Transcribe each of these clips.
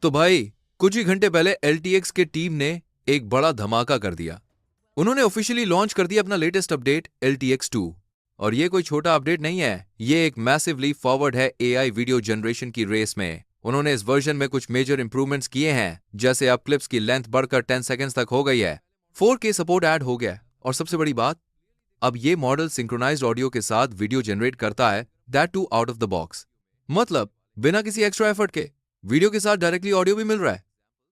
तो भाई कुछ ही घंटे पहले LTX के टीम ने एक बड़ा धमाका कर दिया। उन्होंने ऑफिशियली लॉन्च कर दिया अपना लेटेस्ट अपडेट LTX 2। और ये कोई छोटा अपडेट नहीं है, ये एक मैसिव लीप फॉरवर्ड है AI वीडियो जनरेशन की रेस में। उन्होंने इस वर्जन में कुछ मेजर इंप्रूवमेंट्स किए हैं, जैसे अब क्लिप्स की लेंथ बढ़कर 10 सेकंड्स तक हो गई है, 4K सपोर्ट ऐड हो गया, और सबसे बड़ी बात, अब ये मॉडल सिंक्रोनाइज्ड ऑडियो के साथ वीडियो जनरेट करता है, that too out of the box. मतलब बिना किसी एक्स्ट्रा एफर्ट के वीडियो के साथ डायरेक्टली ऑडियो भी मिल रहा है।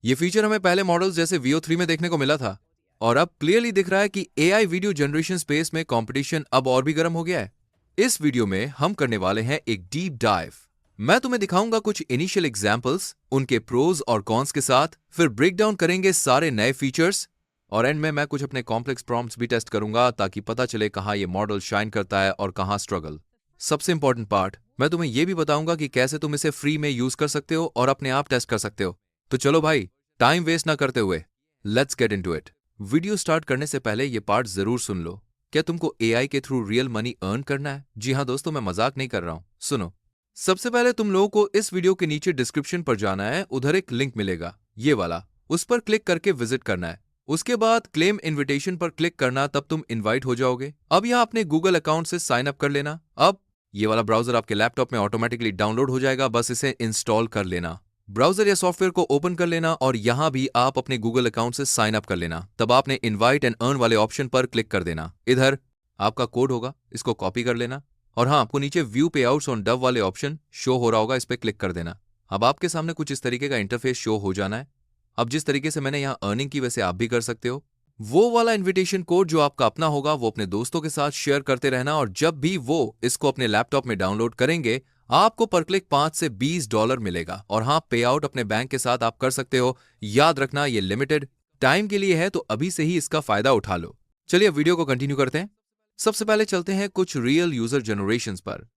ये फीचर हमें पहले मॉडल्स जैसे Veo 3 में देखने को मिला था, और अब क्लियरली दिख रहा है कि AI वीडियो जनरेशन स्पेस में कंपटीशन अब और भी गर्म हो गया है। इस वीडियो में हम करने वाले हैं एक डीप डाइव। मैं तुम्हें दिखाऊंगा कुछ इनिशियल एग्जांपल्स, उनके प्रोज और कॉन्स के साथ, फिर ब्रेक डाउन करेंगे सारे नए फीचर्स, और एंड में मैं कुछ अपने कॉम्प्लेक्स प्रॉम्प्ट्स भी टेस्ट करूंगा ताकि पता चले कहां ये मॉडल शाइन करता है और कहां स्ट्रगल। सबसे इंपॉर्टेंट पार्ट, मैं तुम्हें यह भी बताऊंगा कि कैसे तुम इसे फ्री में यूज कर सकते हो और अपने आप टेस्ट कर सकते हो। तो चलो भाई, टाइम वेस्ट ना करते हुए let's get into it. Video start करने से पहले ये पार्ट जरूर सुन लो। क्या तुमको AI के थ्रू रियल मनी अर्न करना है? जी हाँ दोस्तों, मैं मजाक नहीं कर रहा हूं, सुनो। सबसे पहले तुम लोगों को इस वीडियो के नीचे डिस्क्रिप्शन पर जाना है, उधर एक लिंक मिलेगा, ये वाला, उस पर क्लिक करके विजिट करना है। उसके बाद क्लेम इनविटेशन पर क्लिक करना, तब तुम इनवाइट हो जाओगे। अब यहां अपने गूगल अकाउंट से साइन अप कर लेना। अब ये वाला ब्राउजर आपके लैपटॉप में ऑटोमेटिकली डाउनलोड हो जाएगा, बस इसे इंस्टॉल कर लेना। ब्राउजर या सॉफ्टवेयर को ओपन कर लेना और यहां भी आप अपने गूगल अकाउंट से साइन अप कर लेना। तब आपने इनवाइट एंड अर्न वाले ऑप्शन पर क्लिक कर देना। इधर आपका कोड होगा, इसको कॉपी कर लेना, और हाँ, आपको नीचे व्यू पे आउट्स ऑन डव वाले ऑप्शन शो हो रहा होगा, इस पर क्लिक कर देना। अब आपके सामने कुछ इस तरीके का इंटरफेस शो हो जाना है। अब जिस तरीके से मैंने यहाँ अर्निंग की, वैसे आप भी कर सकते हो। वो वाला इन्विटेशन कोड जो आपका अपना होगा, वो अपने दोस्तों के साथ शेयर करते रहना, और जब भी वो इसको अपने लैपटॉप में डाउनलोड करेंगे, आपको पर क्लिक $5 से $20 मिलेगा। और हाँ, पे आउट अपने बैंक के साथ आप कर सकते हो। याद रखना, ये लिमिटेड टाइम के लिए है, तो अभी से ही इसका फायदा उठा लो। चलिए वीडियो को कंटिन्यू करते हैं। सबसे पहले चलते हैं कुछ रियल यूजर जनरेशंस पर।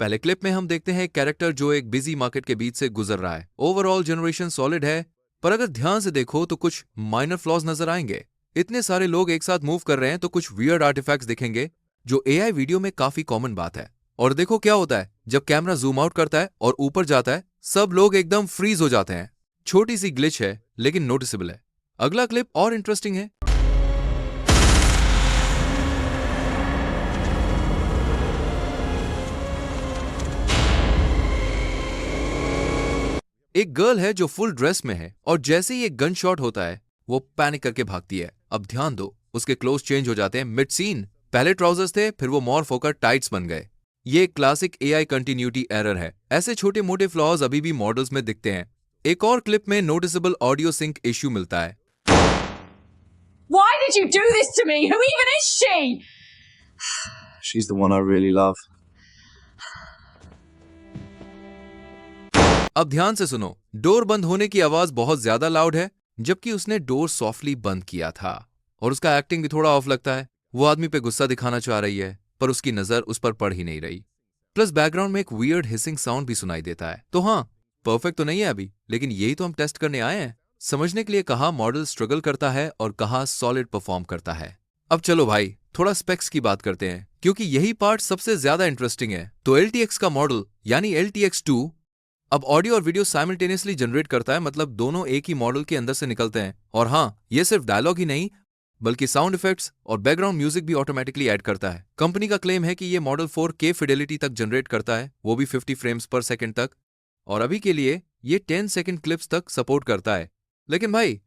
पहले क्लिप में हम देखते हैं एक कैरेक्टर जो एक बिजी मार्केट के बीच से गुजर रहा है। ओवरऑल जनरेशन सॉलिड है, पर अगर ध्यान से देखो तो कुछ माइनर फ्लॉज नजर आएंगे। इतने सारे लोग एक साथ मूव कर रहे हैं तो कुछ वियर्ड आर्टिफैक्ट्स दिखेंगे, जो AI वीडियो में काफी कॉमन बात है। और देखो क्या होता है, जब कैमरा जूम आउट करता है और ऊपर जाता है, सब लोग एकदम फ्रीज हो जाते हैं। छोटी सी ग्लिच है, लेकिन नोटिसेबल है। अगला क्लिप और इंटरेस्टिंग है। एक गर्ल है जो फुल ड्रेस में है, और जैसे ही एक गन शॉट होता है, वो पैनिक करके भागती है। अब ध्यान दो, उसके क्लोथ चेंज हो जाते हैं मिड सीन। पहले ट्राउजर्स थे, फिर वो मॉर्फ होकर टाइट्स बन गए। ये एक क्लासिक AI कंटिन्यूटी एरर है। ऐसे छोटे मोटे फ्लॉज अभी भी मॉडल्स में दिखते हैं। एक और क्लिप में नोटिसेबल ऑडियो सिंक इश्यू मिलता है। Why did you do this to me? Who even is she? She's the one I really love. अब ध्यान से सुनो, डोर बंद होने की आवाज बहुत ज्यादा लाउड है, जबकि उसने डोर सॉफ्टली बंद किया था। और उसका एक्टिंग भी थोड़ा ऑफ लगता है। वो आदमी पे गुस्सा दिखाना चाह रही है, पर उसकी नजर उस पर पड़ ही नहीं रही। प्लस बैकग्राउंड में एक वियर्ड हिसिंग साउंड भी सुनाई देता है। तो हाँ, परफेक्ट तो नहीं है अभी, लेकिन यही तो हम टेस्ट करने आए हैं, समझने के लिए कहाँ मॉडल स्ट्रगल करता है और कहाँ सॉलिड परफॉर्म करता है। अब चलो भाई, थोड़ा स्पेक्स की बात करते हैं, क्योंकि यही पार्ट सबसे ज्यादा इंटरेस्टिंग है। तो LTX का मॉडल यानी LTX 2 अब ऑडियो और वीडियो साइमल्टेनियसली जनरेट करता है, मतलब दोनों एक ही मॉडल के अंदर से निकलते हैं। और हाँ, ये सिर्फ डायलॉग ही नहीं, बल्कि साउंड इफेक्ट्स और बैकग्राउंड म्यूजिक भी ऑटोमेटिकली ऐड करता है। कंपनी का क्लेम है कि ये मॉडल 4K फिडेलिटी तक जनरेट करता है, वो भी 50 फ्रेम्स पर सेकंड तक। और अभी के लिए ये 10 सेकंड क्लिप्स तक सपोर्ट करता है। लेकिन भाई,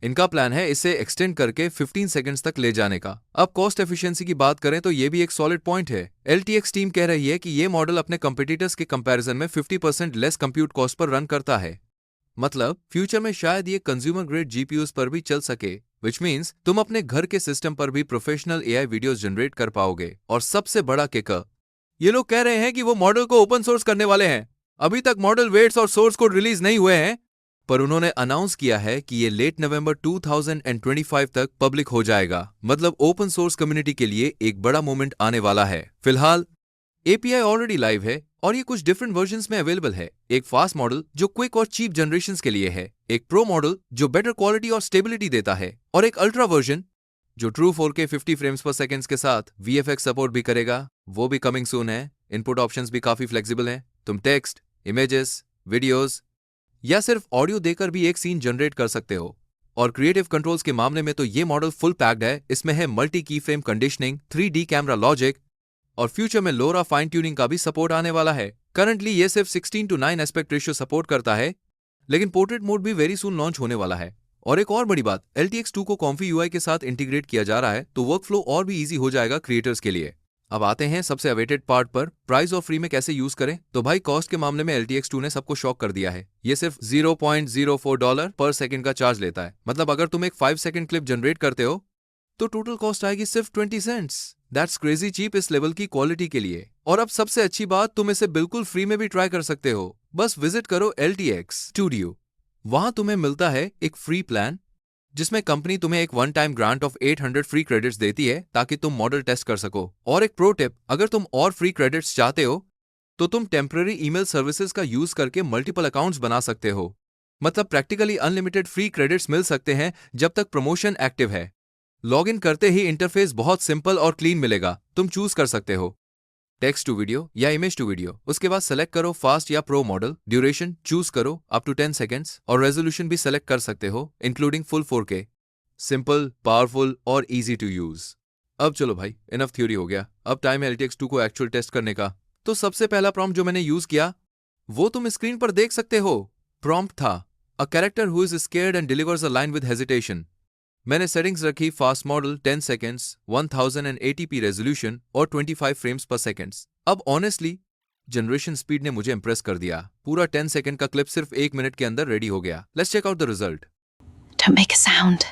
इनका प्लान है इसे एक्सटेंड करके 15 सेकंड्स तक ले जाने का। अब कॉस्ट एफिशिएंसी की बात करें तो ये भी एक सॉलिड पॉइंट है। LTX टीम कह रही है कि ये मॉडल अपने कंपटीटर्स के कंपैरिजन में 50% less compute cost per run करता है। मतलब फ्यूचर में शायद ये कंज्यूमर ग्रेड GPUs पर भी चल सके, विच मीन्स तुम अपने घर के सिस्टम पर भी प्रोफेशनल AI वीडियोस जनरेट कर पाओगे। और सबसे बड़ा किकर, ये लोग कह रहे हैं कि वो मॉडल को ओपन सोर्स करने वाले हैं। अभी तक मॉडल वेट्स और सोर्स कोड रिलीज नहीं हुए हैं, पर उन्होंने अनाउंस किया है कि ये लेट नवंबर 2025 तक पब्लिक हो जाएगा। मतलब ओपन सोर्स कम्युनिटी के लिए एक बड़ा मोमेंट आने वाला है। फिलहाल API ऑलरेडी लाइव है, और ये कुछ डिफरेंट वर्जन्स में अवेलेबल है। एक फास्ट मॉडल जो क्विक और चीप जनरेशंस के लिए है, एक प्रो मॉडल जो बेटर क्वालिटी और स्टेबिलिटी देता है, और एक अल्ट्रा वर्जन जो ट्रू 4K 50 फ्रेम्स पर सेकेंड्स के साथ VFX सपोर्ट भी करेगा, वो भी कमिंग सून है। इनपुट ऑप्शंस भी काफी फ्लेक्सिबल हैं। तुम टेक्स्ट, इमेजेस, वीडियोस या सिर्फ ऑडियो देकर भी एक सीन जनरेट कर सकते हो। और क्रिएटिव कंट्रोल्स के मामले में तो ये मॉडल फुल पैक्ड है। इसमें है मल्टी की frame conditioning, 3D camera logic और फ्यूचर में लोरा फाइन ट्यूनिंग का भी सपोर्ट आने वाला है। करंटली ये सिर्फ 16:9 एस्पेक्ट रेशियो सपोर्ट करता है, लेकिन पोर्ट्रेट मोड भी वेरी सून लॉन्च होने वाला है। और एक और बड़ी बात, LTX 2 को कॉम्फी UI के साथ इंटीग्रेट किया जा रहा है, तो वर्क फ्लो और भी इजी हो जाएगा क्रिएटर्स के लिए। अब आते हैं सबसे अवेटेड पार्ट पर, प्राइस और फ्री में कैसे यूज करें। तो भाई कॉस्ट के मामले में LTX 2 ने सबको शॉक कर दिया है। ये सिर्फ $0.04 पर सेकंड का चार्ज लेता है। मतलब अगर तुम एक 5 सेकंड क्लिप जनरेट करते हो तो टोटल कॉस्ट आएगी सिर्फ 20 सेंट्स। दैट्स क्रेजी चीप इस लेवल की क्वालिटी के लिए। और अब सबसे अच्छी बात, तुम इसे बिल्कुल फ्री में भी ट्राई कर सकते हो। बस विजिट करो LTX स्टूडियो। वहां तुम्हें मिलता है एक फ्री प्लान जिसमें कंपनी तुम्हें एक one time grant of 800 free credits देती है ताकि तुम मॉडल टेस्ट कर सको। और एक प्रो टिप, अगर तुम और फ्री क्रेडिट्स चाहते हो तो तुम टेम्पररी ईमेल सर्विसेज का यूज करके मल्टीपल अकाउंट्स बना सकते हो। मतलब प्रैक्टिकली अनलिमिटेड फ्री क्रेडिट्स मिल सकते हैं जब तक प्रमोशन एक्टिव है। लॉग इन करते ही इंटरफेस बहुत सिंपल और क्लीन मिलेगा। तुम चूज कर सकते हो टेक्स्ट टू वीडियो या इमेज टू वीडियो। उसके बाद सेलेक्ट करो फास्ट या प्रो मॉडल, ड्यूरेशन चूज करो अप टू 10 सेकेंड्स और रेजोल्यूशन भी सेलेक्ट कर सकते हो including full 4K। Simple, powerful और इजी टू यूज। अब चलो भाई, इनफ थ्योरी हो गया, अब टाइम है LTX 2 को एक्चुअल टेस्ट करने का। तो सबसे पहला प्रॉम्प्ट जो मैंने यूज किया वो तुम स्क्रीन पर देख सकते हो। प्रॉम्प्ट था a character who is scared and delivers a line with hesitation. मैंने सेटिंग्स रखी fast model 10 seconds, 1080p resolution और 25 फ्रेम्स पर सेकेंड्स। अब ऑनेस्टली जनरेशन स्पीड ने मुझे इंप्रेस कर दिया। पूरा 10 सेकेंड का क्लिप सिर्फ 1 मिनट के अंदर रेडी हो गया। Let's check out the result. Don't make a sound.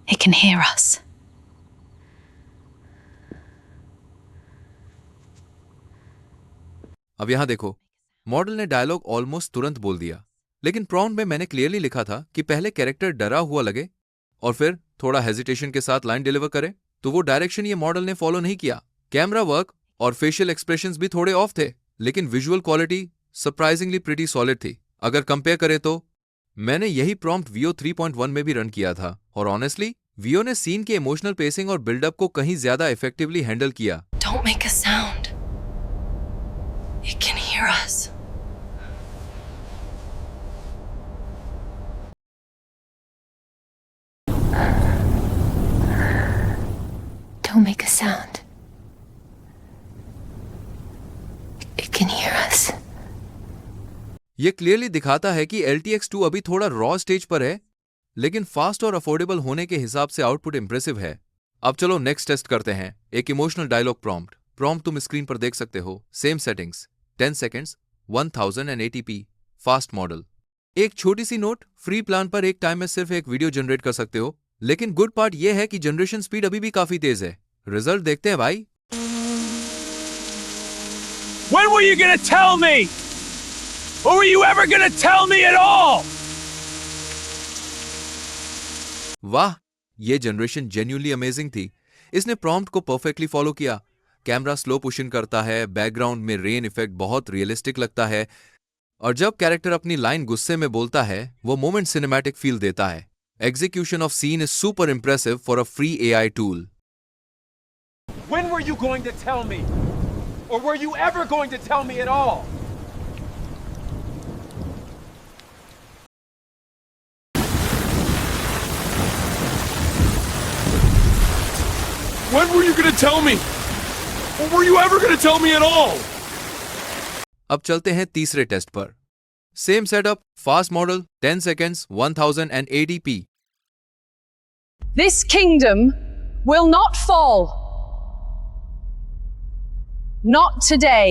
It can hear us. अब यहां देखो, मॉडल ने डायलॉग ऑलमोस्ट तुरंत बोल दिया, लेकिन प्रॉम्प्ट में मैंने क्लियरली लिखा था कि पहले कैरेक्टर डरा हुआ लगे और फिर थोड़ा हेजिटेशन के साथ लाइन डिलीवर करे। तो वो डायरेक्शन ये मॉडल ने फॉलो नहीं किया। कैमरा वर्क और फेशियल एक्सप्रेशंस भी थोड़े ऑफ थे, लेकिन visual quality surprisingly pretty solid थी। अगर कंपेयर करें तो मैंने यही प्रॉम्प्ट Veo 3.1 में भी रन किया था और ऑनेस्टली Veo ने सीन के इमोशनल पेसिंग और बिल्डअप को कहीं ज्यादा इफेक्टिवली हैंडल किया। Don't make a sound. It can hear us. Don't make a sound. It can hear us. ये क्लियरली दिखाता है कि LTX 2 अभी थोड़ा रॉ स्टेज पर है, लेकिन फास्ट और अफोर्डेबल होने के हिसाब से आउटपुट इंप्रेसिव है। अब चलो नेक्स्ट टेस्ट करते हैं, एक इमोशनल डायलॉग प्रॉम्प्ट। प्रॉम्प्ट तुम स्क्रीन पर देख सकते हो। Same settings, 10 seconds, 1080p, fast model. एक छोटी सी नोट, फ्री प्लान पर एक टाइम में सिर्फ एक वीडियो जनरेट कर सकते हो, लेकिन गुड पार्ट यह है कि जनरेशन स्पीड अभी भी काफी तेज है। रिजल्ट देखते हैं भाई। When were you gonna tell me? Or were you ever gonna tell me at all? वाह, ये जनरेशन जेन्युइनली अमेजिंग थी। इसने प्रॉम्प्ट को परफेक्टली फॉलो किया। कैमरा स्लो पुश इन करता है, बैकग्राउंड में रेन इफेक्ट बहुत रियलिस्टिक लगता है, और जब कैरेक्टर अपनी लाइन गुस्से में बोलता है वो मोमेंट सिनेमैटिक फील देता है। Execution of scene is super impressive for a free AI tool. When were you going to tell me? Or were you ever going to tell me at all? When were you going to tell me? Or were you ever going to tell me at all? अब चलते हैं तीसरे test पर। Same setup, fast model, 10 seconds, 1080p। This kingdom will not fall. Not today.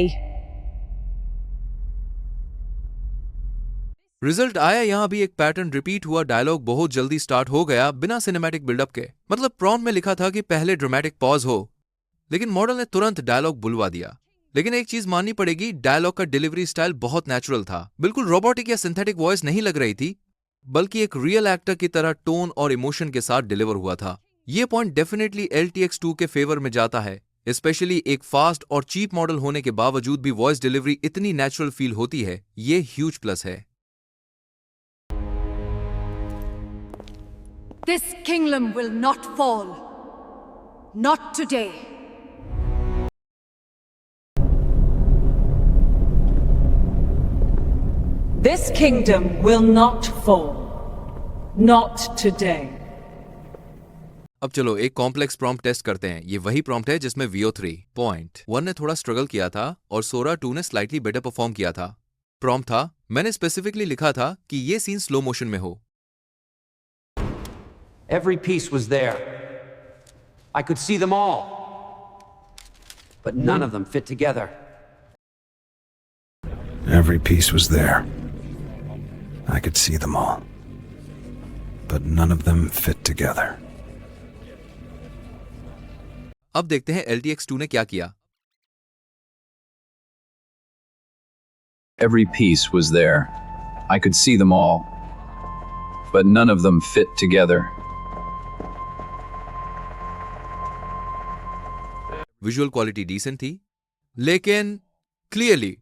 Result आया, यहां भी एक pattern repeat हुआ। डायलॉग बहुत जल्दी स्टार्ट हो गया बिना सिनेमैटिक बिल्डअप के। मतलब प्रॉम्प्ट में लिखा था कि पहले ड्रामेटिक पॉज हो, लेकिन मॉडल ने तुरंत डायलॉग बुलवा दिया। लेकिन एक चीज माननी पड़ेगी, डायलॉग का डिलीवरी स्टाइल बहुत नेचुरल था। बिल्कुल रोबोटिक या सिंथेटिक वॉइस नहीं लग रही थी, बल्कि एक रियल एक्टर की तरह टोन और इमोशन के साथ डिलीवर हुआ था। ये पॉइंट डेफिनेटली LTX 2 के फेवर में जाता है। स्पेशली एक फास्ट और चीप मॉडल होने के बावजूद भी वॉइस डिलीवरी इतनी नेचुरल फील होती है, ये ह्यूज प्लस है। This kingdom will not fall. Not today. This kingdom will not fall. Not today. अब चलो एक कॉम्प्लेक्स प्रॉम्प्ट टेस्ट करते हैं। ये वही प्रॉम्प्ट है जिसमें VO3.1 ने थोड़ा स्ट्रगल किया था और सोरा 2 ने स्लाइटली बेटर परफॉर्म किया था। प्रॉम्प्ट था, मैंने स्पेसिफिकली लिखा था कि ये सीन स्लो मोशन में हो। Every piece was there. I could see them all. But none of them fit together. Every piece was there. I could see them all. But none of them fit together. अब देखते हैं LTX 2 ने क्या किया। Every piece was there. I could see them all. But none of them fit together. Visual quality decent थी, लेकिन clearly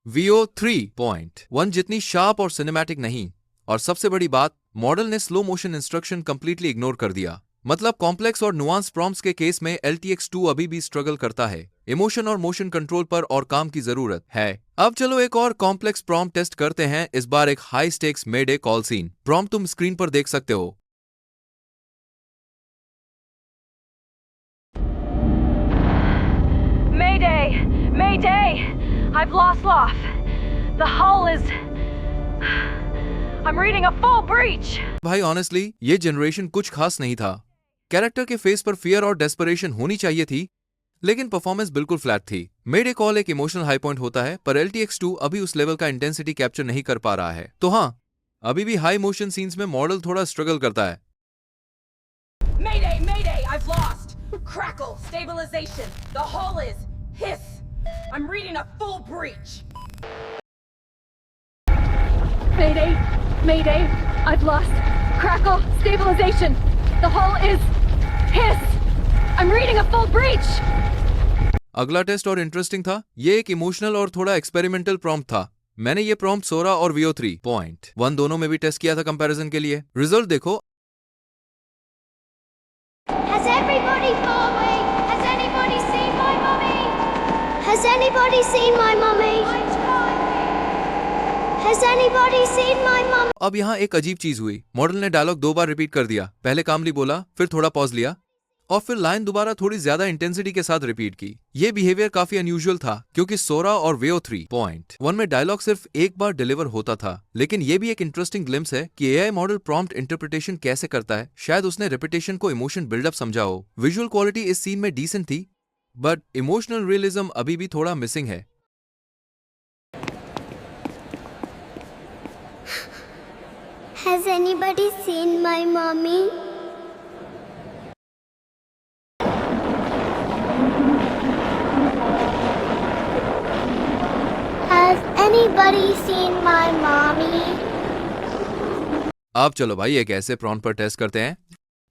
VO3.1 जितनी sharp और सिनेमैटिक नहीं। और सबसे बड़ी बात, मॉडल ने slow motion instruction completely ignore कर दिया। मतलब कॉम्प्लेक्स और नुआंस प्रॉम्प्ट्स के केस में LTX 2 अभी भी स्ट्रगल करता है। इमोशन और मोशन कंट्रोल पर और काम की जरूरत है। अब चलो एक और कॉम्प्लेक्स प्रॉम्प्ट टेस्ट करते हैं, इस बार एक हाई स्टेक्स मेडे कॉल सीन। प्रॉम्प्ट तुम स्क्रीन पर देख सकते हो। Mayday! Mayday! I've lost Loth. The hull is... I'm reading a full breach! भाई ऑनेस्टली ये जनरेशन कुछ खास नहीं था। कैरेक्टर के फेस पर फियर और डेस्परेशन होनी चाहिए थी, लेकिन परफॉर्मेंस बिल्कुल फ्लैट थी। मेडे कॉल एक इमोशनल हाई पॉइंट होता है, पर LTX 2 अभी उस लेवल का इंटेंसिटी कैप्चर नहीं कर पा रहा है। तो हाँ, अभी भी हाई मोशन सीन्स में मॉडल थोड़ा स्ट्रगल करता है। Mayday, mayday, I've lost. Crackle, stabilization. The hull is hiss. I'm reading a full breach. Mayday! Mayday! I've lost. Crackle! Stabilization! The hull is... hiss! I'm reading a full breach! अगला test और interesting था। ये एक emotional और थोड़ा experimental prompt था। मैंने ये प्रॉम्प्ट सोरा और VO3.1 दोनों में भी टेस्ट किया था कंपैरिजन के लिए। रिजल्ट देखो। Has everybody followed me? Has anybody seen my mummy? Has anybody seen my mummy? Has anybody seen my mummy? अब यहाँ एक अजीब चीज हुई। मॉडल ने डायलॉग 2 बार रिपीट कर दिया। पहले कामली बोला, फिर थोड़ा पॉज लिया और फिर लाइन दोबारा थोड़ी ज्यादा इंटेंसिटी के साथ रिपीट की। ये बिहेवियर काफी अनयूजुअल था, क्योंकि सोरा और VO3.1 में डायलॉग सिर्फ एक बार डिलीवर होता था। लेकिन ये भी एक इंटरेस्टिंग ग्लिम्स है कि AI मॉडल प्रॉम्प्ट इंटरप्रिटेशन कैसे करता है। शायद उसने रिपीटेशन को इमोशन बिल्डअप समझा हो। विजुअल क्वालिटी इस सीन में डिसेंट थी, बट इमोशनल रियलिज्म अभी भी थोड़ा मिसिंग है। Has anybody seen my mommy? Has anybody seen my mommy? अब चलो भाई एक ऐसे प्रॉम्प्ट पर टेस्ट करते हैं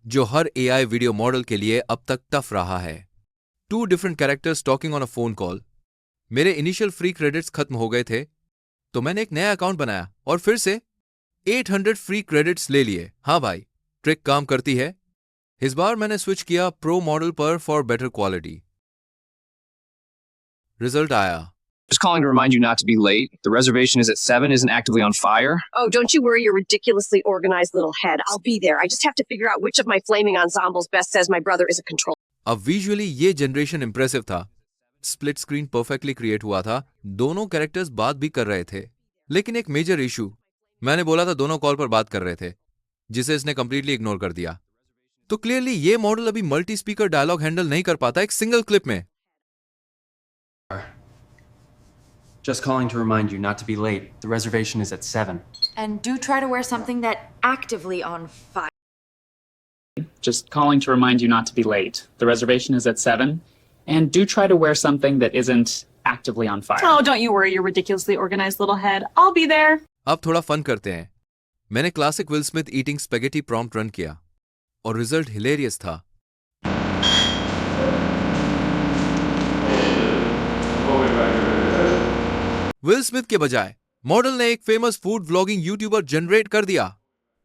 जो हर AI वीडियो मॉडल के लिए अब तक टफ रहा है। 2 different characters talking on a phone call. मेरे इनिशियल फ्री क्रेडिट्स खत्म हो गए थे, तो मैंने एक नया अकाउंट बनाया और फिर से 800 फ्री क्रेडिट्स ले लिए। हाँ भाई, ट्रिक काम करती है। इस बार मैंने स्विच किया प्रो मॉडल पर फॉर बेटर क्वालिटी। रिजल्ट आया। Just calling to remind you not to be late. The reservation is at 7, isn't actively on fire. Oh, don't you worry your ridiculously organized little head. I'll be there. I just have to figure out which of my flaming ensembles best says my brother is a control. अब visually ये generation impressive था। Split screen perfectly create हुआ था। दोनों characters बात भी कर रहे थे, लेकिन एक मेजर इशू, मैंने बोला था दोनों कॉल पर बात कर रहे थे, जिसे इसने कंप्लीटली इग्नोर कर दिया। तो क्लियरली ये मॉडल अभी मल्टी स्पीकर डायलॉग हैंडल नहीं कर पाता एक सिंगल क्लिप में। Just calling to remind you not to be late. The reservation is at 7. And do try to wear something that actively on fire. Just calling to remind you not to be late. The reservation is at 7. And do try to wear something that isn't actively on fire. Oh, don't you worry your ridiculously organized little head. I'll be there. अब थोड़ा fun करते हैं। मैंने classic will Smith eating spaghetti prompt run किया और result hilarious था। Will Smith के बजाय मॉडल ने एक famous food vlogging YouTuber generate कर दिया।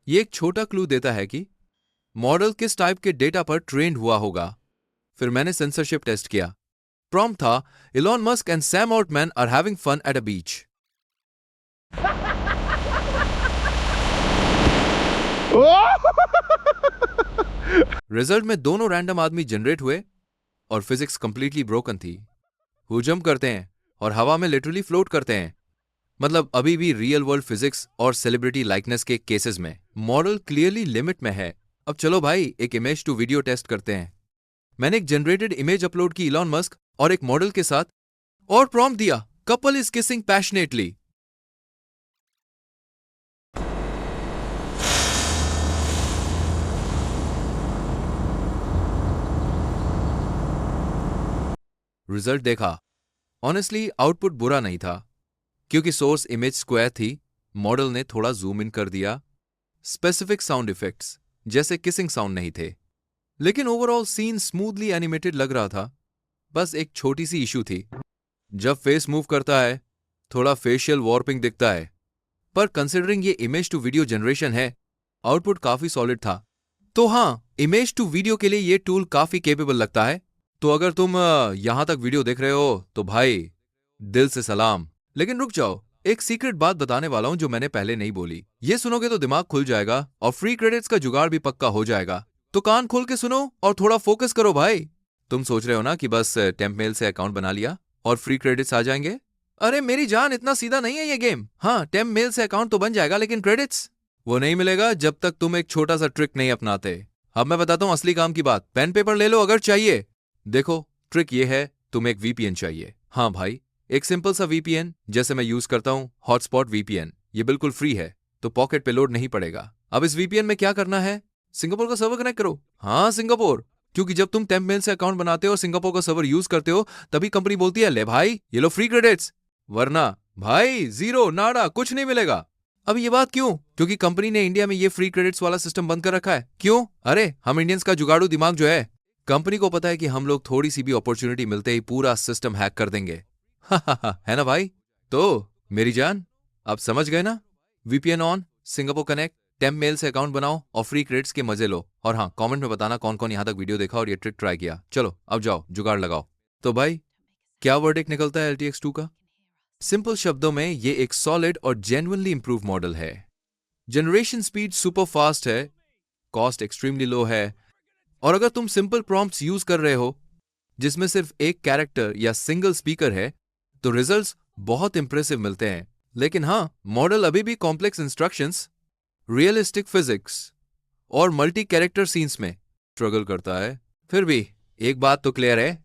ये एक छोटा क्लू देता है कि मॉडल किस टाइप के डेटा पर ट्रेंड हुआ होगा। फिर मैंने सेंसरशिप टेस्ट किया। प्रॉम्प्ट था Elon Musk and Sam Altman are having fun at a beach. Result में दोनों रैंडम आदमी जनरेट हुए और फिजिक्स कंप्लीटली ब्रोकन थी। वो जंप करते हैं और हवा में लिटरली फ्लोट करते हैं। मतलब अभी भी रियल वर्ल्ड फिजिक्स और सेलिब्रिटी लाइकनेस के केसेस में मॉडल क्लियरली लिमिट में है। अब चलो भाई एक इमेज टू वीडियो टेस्ट करते हैं। मैंने एक जनरेटेड इमेज अपलोड की इलॉन मस्क और एक मॉडल के साथ और प्रॉम्प्ट दिया couple is kissing passionately. Result देखा। ऑनेस्टली आउटपुट बुरा नहीं था क्योंकि सोर्स इमेज स्क्वायर थी। मॉडल ने थोड़ा जूम इन कर दिया। स्पेसिफिक साउंड इफेक्ट्स जैसे किसिंग साउंड नहीं थे, लेकिन ओवरऑल सीन स्मूथली एनिमेटेड लग रहा था। बस एक छोटी सी इशू थी, जब फेस मूव करता है थोड़ा फेशियल वॉर्पिंग दिखता है। पर कंसिडरिंग ये इमेज टू वीडियो जनरेशन है, आउटपुट काफी सॉलिड था। तो हाँ, इमेज टू वीडियो के लिए ये टूल काफी केपेबल लगता है। तो अगर तुम यहां तक वीडियो देख रहे हो तो भाई दिल से सलाम। लेकिन रुक जाओ, एक सीक्रेट बात बताने वाला हूं जो मैंने पहले नहीं बोली। ये सुनोगे तो दिमाग खुल जाएगा और फ्री क्रेडिट्स का जुगाड़ भी पक्का हो जाएगा। तो कान खोल के सुनो और थोड़ा फोकस करो भाई। तुम सोच रहे हो ना कि बस टेम्प मेल से अकाउंट बना लिया और फ्री क्रेडिट्स आ जाएंगे। अरे मेरी जान, इतना सीधा नहीं है ये गेम। हाँ, टेम्प मेल से अकाउंट तो बन जाएगा, लेकिन क्रेडिट्स वो नहीं मिलेगा जब तक तुम एक छोटा सा ट्रिक नहीं अपनाते। अब मैं बताता हूं असली काम की बात। पेन पेपर ले लो अगर चाहिए। देखो ट्रिक ये है, तुम्हें एक वीपीएन चाहिए। हाँ भाई, एक सिंपल सा वीपीएन जैसे मैं यूज करता हूं, हॉटस्पॉट वीपीएन। ये बिल्कुल फ्री है तो पॉकेट पे लोड नहीं पड़ेगा। अब इस वीपीएन में क्या करना है, सिंगापुर का सर्वर कनेक्ट करो। हाँ सिंगापुर, क्योंकि जब तुम टेम्प मेल से अकाउंट बनाते हो और सिंगापुर का सर्वर यूज करते हो तभी कंपनी बोलती है ले भाई ये लो फ्री क्रेडिट्स, वरना भाई जीरो नाड़ा कुछ नहीं मिलेगा। अब ये बात क्यों? क्योंकि कंपनी ने इंडिया में ये फ्री क्रेडिट्स वाला सिस्टम बंद कर रखा है। क्यों? अरे हम इंडियंस का जुगाड़ू दिमाग जो है, कंपनी को पता है कि हम लोग थोड़ी सी भी अपॉर्चुनिटी मिलते ही पूरा सिस्टम हैक कर देंगे। है ना भाई? तो मेरी जान, आप समझ गए ना? VPN on, Singapore connect, temp mail से अकाउंट बनाओ और फ्री क्रेडिट्स के मजे लो। और हाँ, कमेंट में बताना कौन कौन यहां तक वीडियो देखा और ये ट्रिक ट्राई किया। चलो अब जाओ जुगाड़ लगाओ। तो भाई क्या वर्डिक्ट निकलता है LTX 2 का? सिंपल शब्दों में ये एक सॉलिड और जेन्युइनली इंप्रूव मॉडल है। जनरेशन स्पीड सुपर फास्ट है, कॉस्ट एक्सट्रीमली लो है, और अगर तुम सिंपल प्रॉम्प्ट्स यूज कर रहे हो जिसमें सिर्फ एक कैरेक्टर या सिंगल स्पीकर है तो रिजल्ट्स बहुत इंप्रेसिव मिलते हैं। लेकिन हाँ, मॉडल अभी भी कॉम्प्लेक्स इंस्ट्रक्शंस, रियलिस्टिक फिजिक्स और मल्टी कैरेक्टर सीन्स में स्ट्रगल करता है। फिर भी एक बात तो क्लियर है,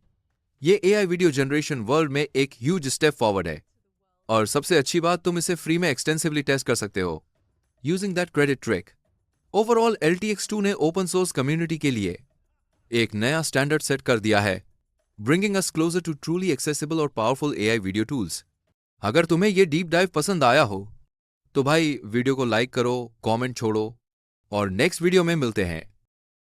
ये AI वीडियो जनरेशन वर्ल्ड में एक ह्यूज स्टेप फॉरवर्ड है। और सबसे अच्छी बात, तुम इसे फ्री में एक्सटेंसिवली टेस्ट कर सकते हो using that credit trick. Overall LTX 2 ने ओपन सोर्स कम्युनिटी के लिए एक नया स्टैंडर्ड सेट कर दिया है, bringing us closer to truly accessible और पावरफुल AI वीडियो टूल्स। अगर तुम्हें ये डीप डाइव पसंद आया हो तो भाई वीडियो को लाइक करो, कमेंट छोड़ो और नेक्स्ट वीडियो में मिलते हैं।